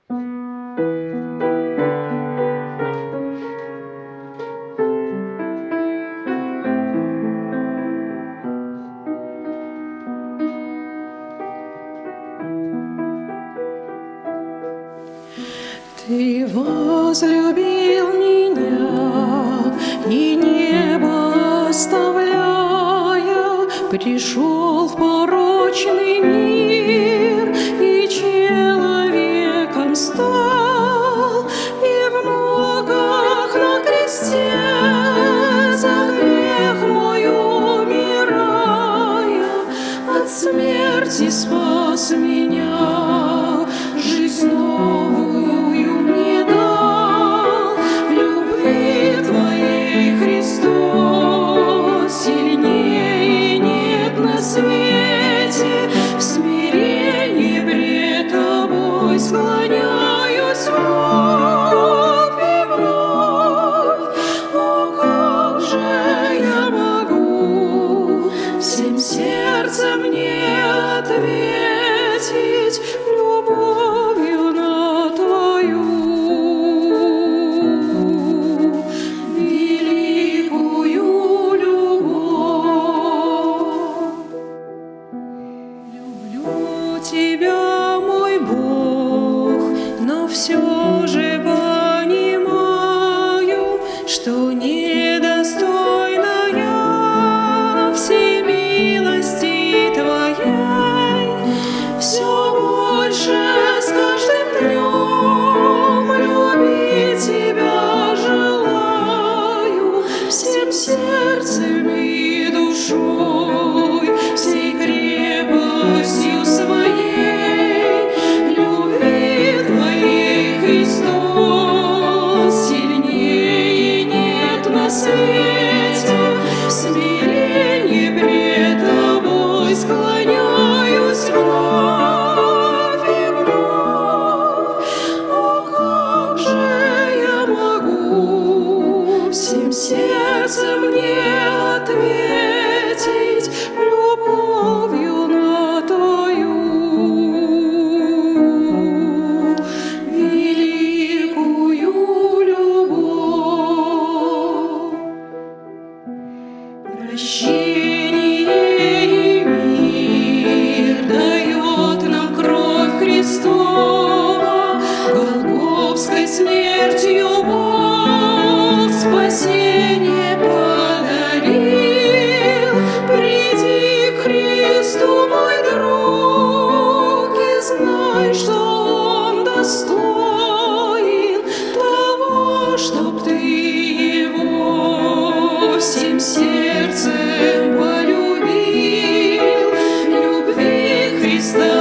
Ты возлюбил меня и небо оставляя, пришел в порочный мир и человеком стал, и в ногах на кресте за грех мой умирая, от смерти спас меня, жизнь новую мне дал. В любви Твоей, Христос, сильнее нет на свете. В смирении пред Тобой склоняюсь вновь и вновь. О, как же я могу всем сердцем не ответить любовью на Твою великую любовь. Люблю Тебя, мой Бог, но все же понимаю, что недостойна я всей милости Твоей. Все больше с каждым днем любить Тебя желаю, всем сердцем и душой, всей крепостью своей. Любви Твоей, Христос, сильнее нет на свете. В смирении пред Тобой склоняюсь вновь и вновь. О, как же я могу всем сердцем не ответить любовью на Твою великую любовь. Прощение и мир дает нам кровь Христова, голгофской смертью Бог спасение подарил. Приди к Христу, мой друг, и знай, что Он достоин того, чтоб ты Его всем сердцем полюбил. Любви Христа